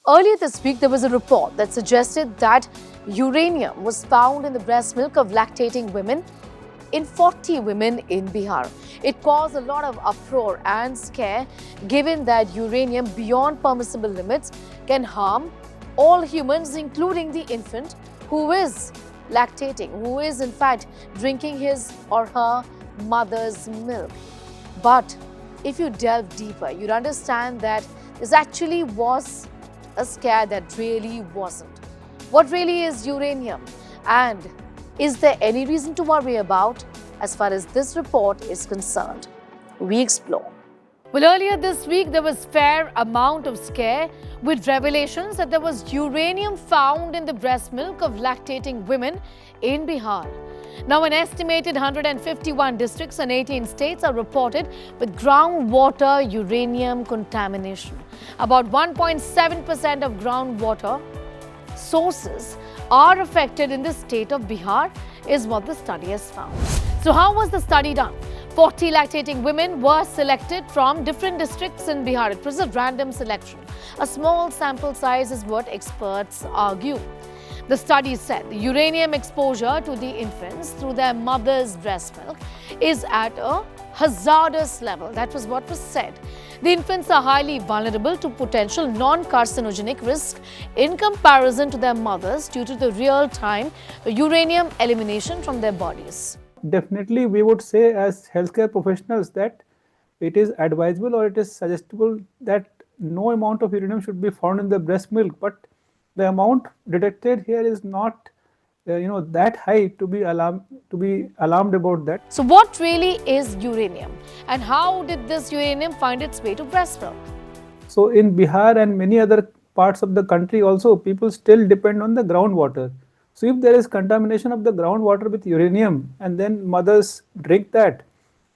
Earlier this week, there was a report that suggested that uranium was found in the breast milk of lactating women in 40 women in Bihar. It caused a lot of uproar and scare, given that uranium beyond permissible limits can harm all humans, including the infant who is lactating, who is in fact drinking his or her mother's milk. But if you delve deeper, you'd understand that this actually was a scare that really wasn't. What really is uranium? And is there any reason to worry about as far as this report is concerned? We explore. Well, earlier this week, there was fair amount of scare with revelations that there was uranium found in the breast milk of lactating women in Bihar. Now, an estimated 151 districts and 18 states are reported with groundwater uranium contamination. About 1.7% of groundwater sources are affected in the state of Bihar, is what the study has found. So how was the study done? 40 lactating women were selected from different districts in Bihar. It was a random selection. A small sample size is what experts argue. The study said the uranium exposure to the infants through their mother's breast milk is at a hazardous level. That was what was said. The infants are highly vulnerable to potential non-carcinogenic risk in comparison to their mothers due to the real-time uranium elimination from their bodies. Definitely, we would say as healthcare professionals that it is advisable or it is suggestible that no amount of uranium should be found in the breast milk, but the amount detected here is not that high to be alarmed about that. So what really is uranium, and how did this uranium find its way to breast milk? So in Bihar and many other parts of the country also, people still depend on the groundwater. So if there is contamination of the groundwater with uranium and then mothers drink that,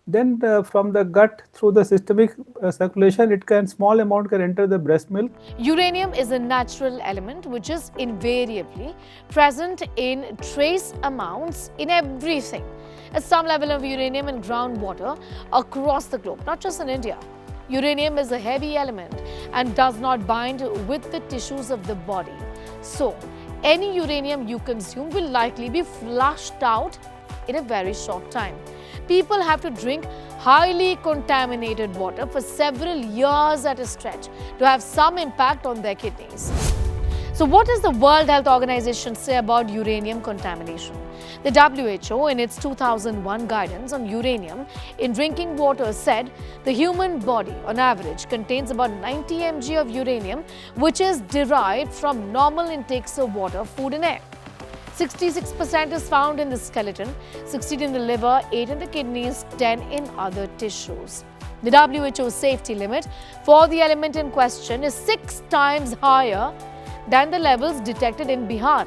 then from the gut through the systemic circulation, small amount can enter the breast milk. Uranium is a natural element which is invariably present in trace amounts in everything. At some level of uranium in groundwater across the globe, not just in India. Uranium is a heavy element and does not bind with the tissues of the body. So, any uranium you consume will likely be flushed out in a very short time. People have to drink highly contaminated water for several years at a stretch to have some impact on their kidneys. So what does the World Health Organization say about uranium contamination? The WHO, in its 2001 guidance on uranium in drinking water, said the human body on average contains about 90 mg of uranium, which is derived from normal intakes of water, food and air. 66% is found in the skeleton, 16% in the liver, 8% in the kidneys, 10% in other tissues. The WHO safety limit for the element in question is 6 times higher than the levels detected in Bihar.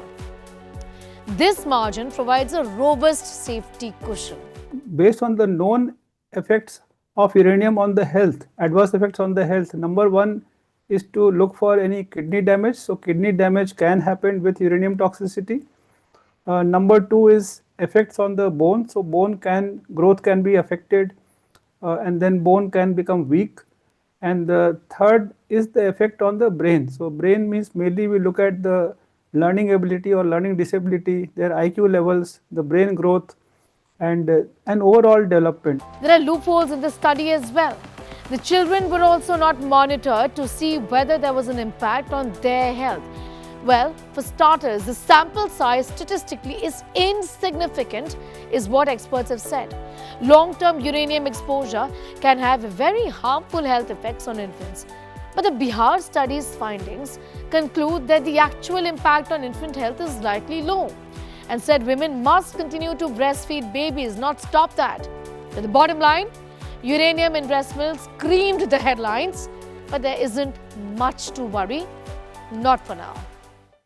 This margin provides a robust safety cushion. Based on the known effects of uranium on the health, adverse effects on the health, number one is to look for any kidney damage. So kidney damage can happen with uranium toxicity. Number two is effects on the bone. So growth can be affected and then bone can become weak. And the third is the effect on the brain. So brain means mainly we look at the learning ability or learning disability, their IQ levels, the brain growth and overall development. There are loopholes in the study as well. The children were also not monitored to see whether there was an impact on their health. Well, for starters, the sample size statistically is insignificant, is what experts have said. Long-term uranium exposure can have very harmful health effects on infants. But the Bihar study's findings conclude that the actual impact on infant health is likely low, and said women must continue to breastfeed babies, not stop that. But the bottom line, uranium in breast milk screamed the headlines, but there isn't much to worry, not for now.